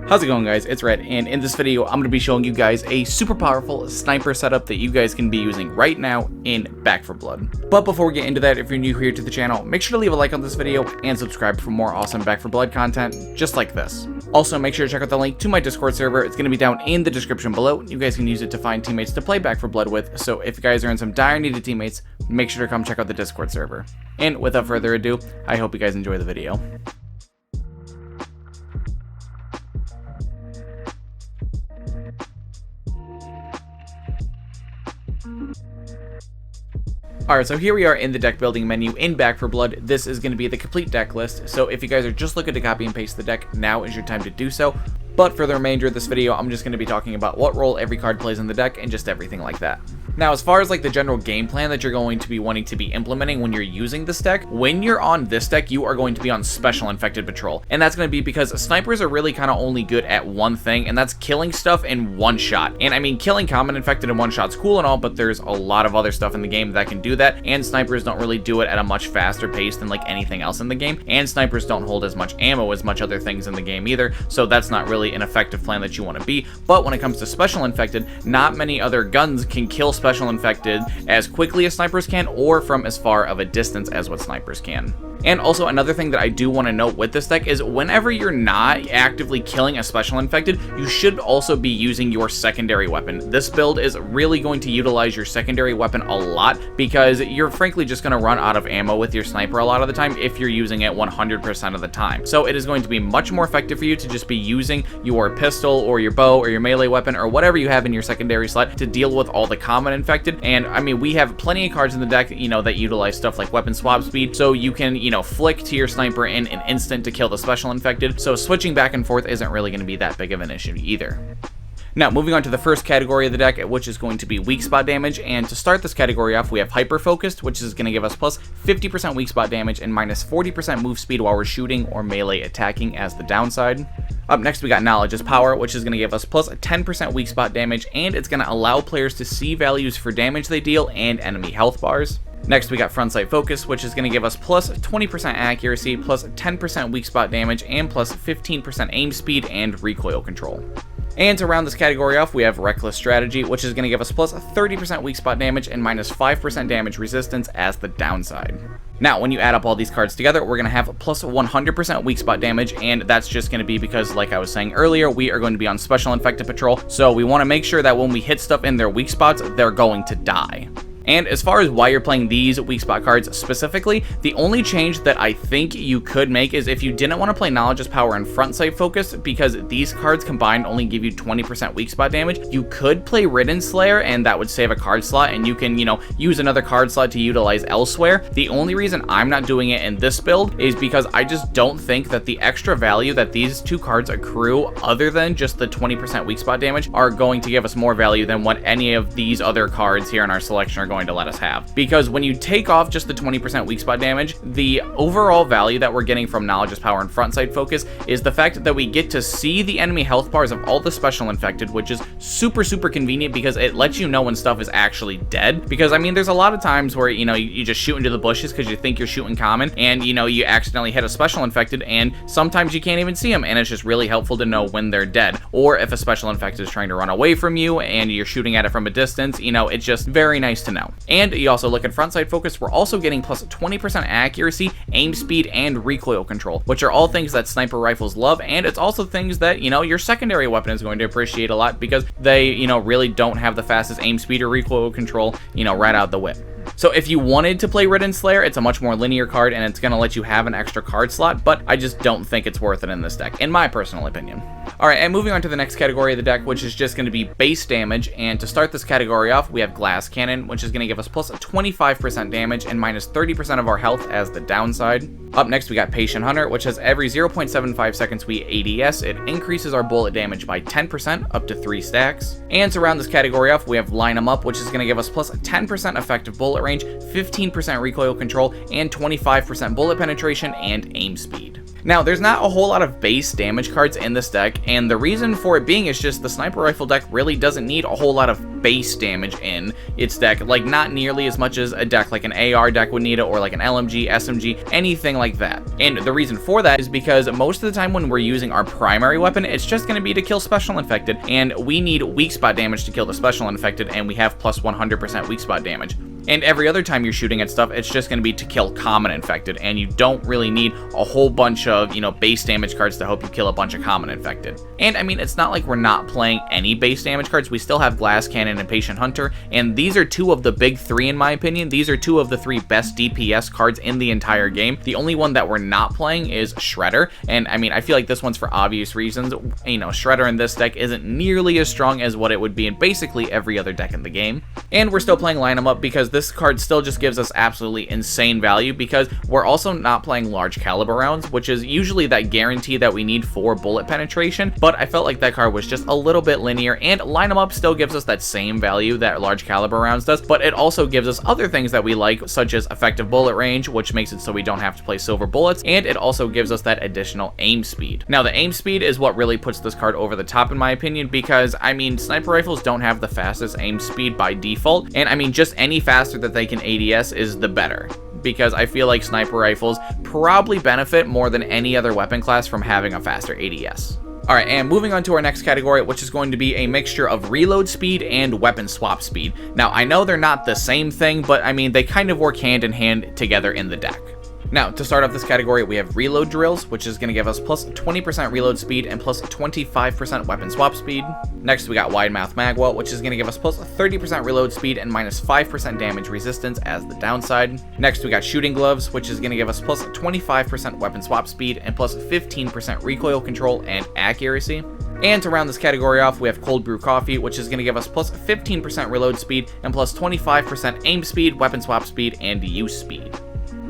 How's it going, guys? It's Red, and in this video I'm going to be showing you guys a super powerful sniper setup that you guys can be using right now in Back 4 Blood. But before we get into that, if you're new here to the channel, make sure to leave a like on this video and subscribe for more awesome Back 4 Blood content just like this. Also, make sure to check out the link to my Discord server. It's going to be down in the description below. You guys can use it to find teammates to play Back 4 Blood with, so if you guys are in some dire need of teammates, make sure to come check out the Discord server. And without further ado, I hope you guys enjoy the video. Alright, so here we are in the deck building menu in Back 4 Blood. This is going to be the complete deck list, so if you guys are just looking to copy and paste the deck, now is your time to do so. But for the remainder of this video, I'm just going to be talking about what role every card plays in the deck and just everything like that. Now, as far as like the general game plan that you're going to be wanting to be implementing when you're using this deck, when you're on this deck, you are going to be on Special Infected Patrol. And that's going to be because snipers are really kind of only good at one thing, and that's killing stuff in one shot. And I mean, killing Common Infected in one shot's cool and all, but there's a lot of other stuff in the game that can do that, and snipers don't really do it at a much faster pace than like anything else in the game, and snipers don't hold as much ammo as much other things in the game either, so that's not really an effective plan that you want to be. But when it comes to Special Infected, not many other guns can kill Special Infected as quickly as snipers can, or from as far of a distance as what snipers can. And also, another thing that I do want to note with this deck is whenever you're not actively killing a Special Infected, you should also be using your secondary weapon. This build is really going to utilize your secondary weapon a lot because you're frankly just going to run out of ammo with your sniper a lot of the time if you're using it 100% of the time. So it is going to be much more effective for you to just be using your pistol or your bow or your melee weapon or whatever you have in your secondary slot to deal with all the Common Infected. And I mean, we have plenty of cards in the deck, that utilize stuff like weapon swap speed, so you can, flick to your sniper in an instant to kill the Special Infected, so switching back and forth isn't really going to be that big of an issue either. Now, moving on to the first category of the deck, which is going to be weak spot damage, and to start this category off, we have Hyper Focused, which is going to give us plus 50% weak spot damage and minus 40% move speed while we're shooting or melee attacking as the downside. Up next, we got Knowledge is Power, which is going to give us plus 10% weak spot damage, and it's going to allow players to see values for damage they deal and enemy health bars. Next, we got Front Sight Focus, which is going to give us plus 20% accuracy, plus 10% weak spot damage, and plus 15% aim speed and recoil control. And to round this category off, we have Reckless Strategy, which is going to give us plus 30% weak spot damage and minus 5% damage resistance as the downside. Now, when you add up all these cards together, we're going to have plus 100% weak spot damage, and that's just going to be because, like I was saying earlier, we are going to be on Special Infected Patrol, so we want to make sure that when we hit stuff in their weak spots, they're going to die. And as far as why you're playing these weak spot cards specifically, the only change that I think you could make is if you didn't want to play Knowledge is Power and Front Sight Focus, because these cards combined only give you 20% weak spot damage, you could play Ridden Slayer, and that would save a card slot, and you can, use another card slot to utilize elsewhere. The only reason I'm not doing it in this build is because I just don't think that the extra value that these two cards accrue, other than just the 20% weak spot damage, are going to give us more value than what any of these other cards here in our selection are going to let us have. Because when you take off just the 20% weak spot damage, the overall value that we're getting from Knowledge is Power and Front Sight Focus is the fact that we get to see the enemy health bars of all the Special Infected, which is super convenient because it lets you know when stuff is actually dead. Because I mean, there's a lot of times where you just shoot into the bushes because you think you're shooting Common, and you accidentally hit a Special Infected, and sometimes you can't even see them, and it's just really helpful to know when they're dead. Or if a Special Infected is trying to run away from you and you're shooting at it from a distance, it's just very nice to know. And you also look at Front Sight Focus, we're also getting plus 20% accuracy, aim speed, and recoil control, which are all things that sniper rifles love, and it's also things that, your secondary weapon is going to appreciate a lot because they, really don't have the fastest aim speed or recoil control, right out the whip. So if you wanted to play Ridden Slayer, it's a much more linear card, and it's going to let you have an extra card slot, but I just don't think it's worth it in this deck, in my personal opinion. Alright, and moving on to the next category of the deck, which is just going to be base damage, and to start this category off, we have Glass Cannon, which is going to give us plus 25% damage and minus 30% of our health as the downside. Up next, we got Patient Hunter, which has every 0.75 seconds we ADS, it increases our bullet damage by 10% up to 3 stacks. And to round this category off, we have Line 'em Up, which is going to give us plus 10% effective bullet range, 15% recoil control, and 25% bullet penetration and aim speed. Now, there's not a whole lot of base damage cards in this deck, and the reason for it being is just the sniper rifle deck really doesn't need a whole lot of base damage in its deck, like not nearly as much as a deck like an AR deck would need it, or like an LMG, SMG, anything like that. And the reason for that is because most of the time when we're using our primary weapon, it's just going to be to kill special infected, and we need weak spot damage to kill the special infected, and we have plus 100% weak spot damage. And every other time you're shooting at stuff, it's just going to be to kill common infected, and you don't really need a whole bunch of, base damage cards to help you kill a bunch of common infected. And I mean, it's not like we're not playing any base damage cards. We still have Glass Cannon and Patient Hunter, and these are two of the big three in my opinion. These are two of the three best DPS cards in the entire game. The only one that we're not playing is Shredder, and I mean, I feel like this one's for obvious reasons. Shredder in this deck isn't nearly as strong as what it would be in basically every other deck in the game. And we're still playing Line 'em Up because this card still just gives us absolutely insane value, because we're also not playing large caliber rounds, which is usually that guarantee that we need for bullet penetration, but I felt like that card was just a little bit linear, and Line 'em Up still gives us that same value that large caliber rounds does, but it also gives us other things that we like, such as effective bullet range, which makes it so we don't have to play silver bullets, and it also gives us that additional aim speed. Now, the aim speed is what really puts this card over the top in my opinion, because I mean, sniper rifles don't have the fastest aim speed by default, and I mean, just any faster that they can ADS is the better, because I feel like sniper rifles probably benefit more than any other weapon class from having a faster ADS. Alright, and moving on to our next category, which is going to be a mixture of reload speed and weapon swap speed. Now, I know they're not the same thing, but I mean, they kind of work hand in hand together in the deck. Now, to start off this category, we have Reload Drills, which is going to give us plus 20% reload speed and plus 25% weapon swap speed. Next, we got Wide Mouth Magwell, which is going to give us plus 30% reload speed and minus 5% damage resistance as the downside. Next, we got Shooting Gloves, which is going to give us plus 25% weapon swap speed and plus 15% recoil control and accuracy. And to round this category off, we have Cold Brew Coffee, which is going to give us plus 15% reload speed and plus 25% aim speed, weapon swap speed, and use speed.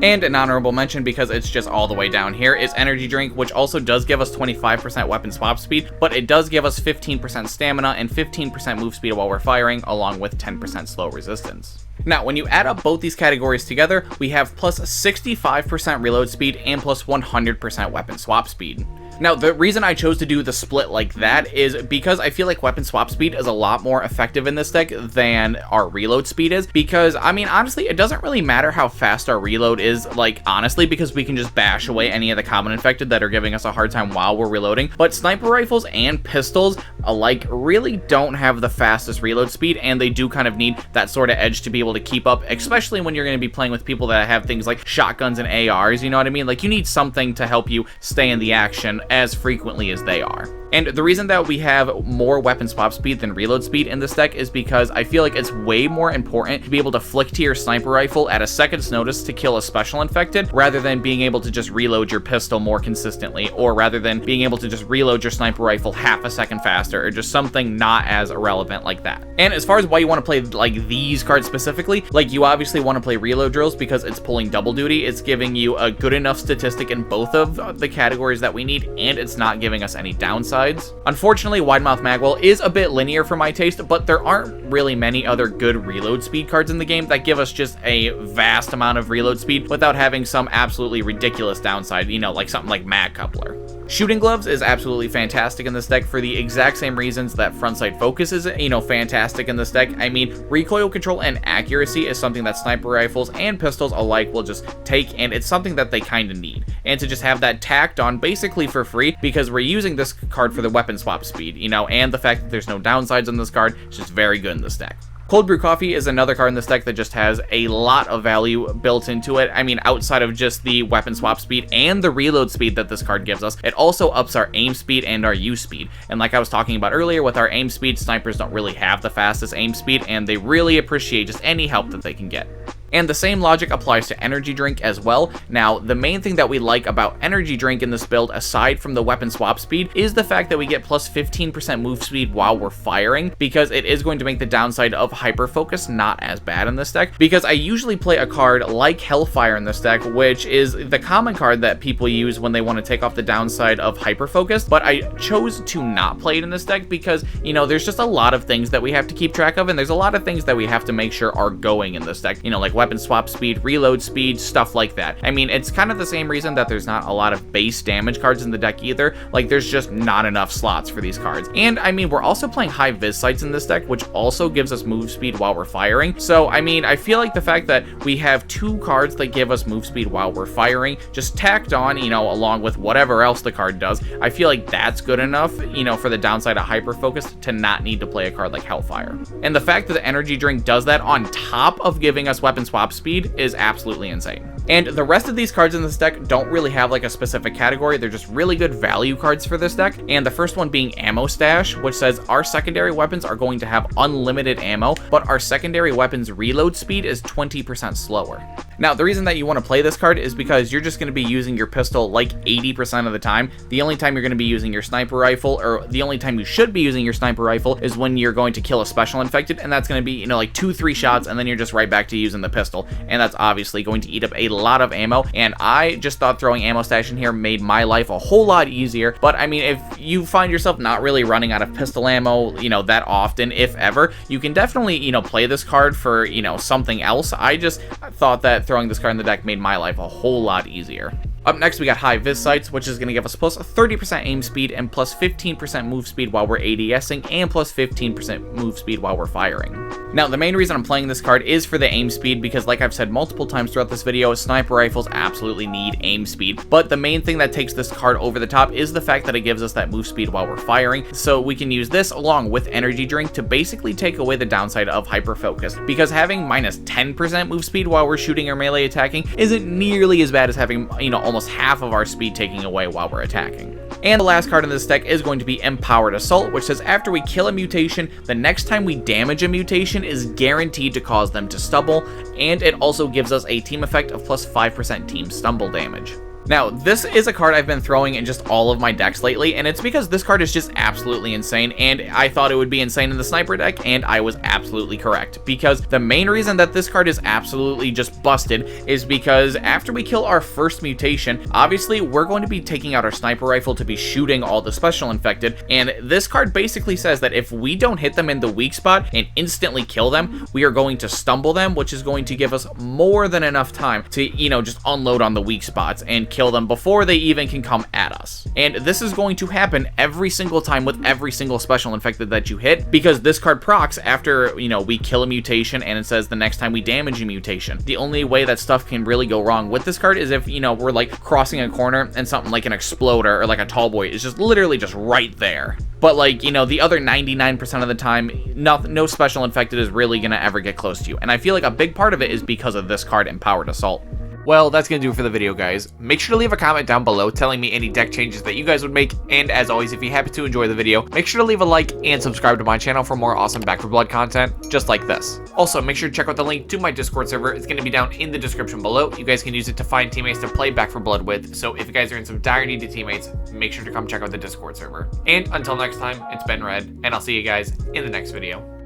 And an honorable mention, because it's just all the way down here, is Energy Drink, which also does give us 25% weapon swap speed, but it does give us 15% stamina and 15% move speed while we're firing, along with 10% slow resistance. Now, when you add up both these categories together, we have plus 65% reload speed and plus 100% weapon swap speed. Now, the reason I chose to do the split like that is because I feel like weapon swap speed is a lot more effective in this deck than our reload speed is, because, I mean, honestly, it doesn't really matter how fast our reload is, like, honestly, because we can just bash away any of the common infected that are giving us a hard time while we're reloading, but sniper rifles and pistols alike really don't have the fastest reload speed, and they do kind of need that sort of edge to be able to keep up, especially when you're going to be playing with people that have things like shotguns and ARs, you know what I mean? Like, you need something to help you stay in the action as frequently as they are. And the reason that we have more weapon swap speed than reload speed in this deck is because I feel like it's way more important to be able to flick to your sniper rifle at a second's notice to kill a special infected, rather than being able to just reload your pistol more consistently, or rather than being able to just reload your sniper rifle half a second faster, or just something not as irrelevant like that. And as far as why you want to play like these cards specifically, like you obviously want to play Reload Drills because it's pulling double duty, it's giving you a good enough statistic in both of the categories that we need, and it's not giving us any downsides. Unfortunately, Wide Mouth Magwell is a bit linear for my taste, but there aren't really many other good reload speed cards in the game that give us just a vast amount of reload speed without having some absolutely ridiculous downside, you know, like something like Mag Coupler. Shooting Gloves is absolutely fantastic in this deck for the exact same reasons that Frontsight Focus is, fantastic in this deck. I mean, recoil control and accuracy is something that sniper rifles and pistols alike will just take, and it's something that they kind of need. And to just have that tacked on basically for free, because we're using this card for the weapon swap speed, and the fact that there's no downsides on this card is just very good in this deck. Cold Brew Coffee is another card in this deck that just has a lot of value built into it. I mean, outside of just the weapon swap speed and the reload speed that this card gives us, it also ups our aim speed and our use speed. And like I was talking about earlier, with our aim speed, snipers don't really have the fastest aim speed, and they really appreciate just any help that they can get. And the same logic applies to Energy Drink as well. Now, the main thing that we like about Energy Drink in this build, aside from the weapon swap speed, is the fact that we get plus 15% move speed while we're firing, because it is going to make the downside of Hyper Focus not as bad in this deck, because I usually play a card like Hellfire in this deck, which is the common card that people use when they want to take off the downside of Hyper Focus, but I chose to not play it in this deck because, there's just a lot of things that we have to keep track of, and there's a lot of things that we have to make sure are going in this deck, like weapon swap speed, reload speed, stuff like that. I mean, it's kind of the same reason that there's not a lot of base damage cards in the deck either. Like, there's just not enough slots for these cards. And I mean, we're also playing high vis sights in this deck, which also gives us move speed while we're firing. So I mean, I feel like the fact that we have 2 cards that give us move speed while we're firing, just tacked on, you know, along with whatever else the card does, I feel like that's good enough, you know, for the downside of Hyper Focus to not need to play a card like Hellfire. And the fact that the Energy Drink does that on top of giving us weapon swap speed is absolutely insane. And the rest of these cards in this deck don't really have like a specific category. They're just really good value cards for this deck. And the first one being Ammo Stash, which says our secondary weapons are going to have unlimited ammo, but our secondary weapons reload speed is 20% slower. Now, the reason that you want to play this card is because you're just going to be using your pistol like 80% of the time. The only time you're going to be using your sniper rifle, or the only time you should be using your sniper rifle, is when you're going to kill a special infected, and that's going to be, you know, like 2-3 shots, and then you're just right back to using the pistol, and that's obviously going to eat up a lot of ammo. And I just thought throwing Ammo Stash in here made my life a whole lot easier. But I mean, if you find yourself not really running out of pistol ammo, you know, that often, if ever, you can definitely, you know, play this card for, you know, something else. I just thought that throwing this card in the deck made my life a whole lot easier. Up next, we got High Vis Sights, which is going to give us plus 30% aim speed and plus 15% move speed while we're ADSing, and plus 15% move speed while we're firing. Now, the main reason I'm playing this card is for the aim speed, because like I've said multiple times throughout this video, sniper rifles absolutely need aim speed. But the main thing that takes this card over the top is the fact that it gives us that move speed while we're firing. So we can use this along with Energy Drink to basically take away the downside of Hyper Focus, because having minus 10% move speed while we're shooting or melee attacking isn't nearly as bad as having, you know, almost half of our speed taking away while we're attacking. And the last card in this deck is going to be Empowered Assault, which says after we kill a mutation, the next time we damage a mutation is guaranteed to cause them to stumble, and it also gives us a team effect of plus 5% team stumble damage. Now, this is a card I've been throwing in just all of my decks lately, and it's because this card is just absolutely insane, and I thought it would be insane in the sniper deck, and I was absolutely correct. Because the main reason that this card is absolutely just busted is because after we kill our first mutation, obviously we're going to be taking out our sniper rifle to be shooting all the special infected, and this card basically says that if we don't hit them in the weak spot and instantly kill them, we are going to stumble them, which is going to give us more than enough time to, you know, just unload on the weak spots and kill them before they even can come at us. And this is going to happen every single time with every single special infected that you hit, because this card procs after, you know, we kill a mutation, and it says the next time we damage a mutation. The only way that stuff can really go wrong with this card is if, you know, we're like crossing a corner and something like an exploder or like a tall boy is just literally just right there. But like, you know, the other 99% of the time, no special infected is really gonna ever get close to you. And I feel like a big part of it is because of this card, Empowered Assault. Well, that's going to do it for the video, guys. Make sure to leave a comment down below telling me any deck changes that you guys would make, and as always, if you happen to enjoy the video, make sure to leave a like and subscribe to my channel for more awesome Back 4 Blood content just like this. Also, make sure to check out the link to my Discord server. It's going to be down in the description below. You guys can use it to find teammates to play Back 4 Blood with, so if you guys are in some dire need of teammates, make sure to come check out the Discord server. And until next time, it's been Red, and I'll see you guys in the next video.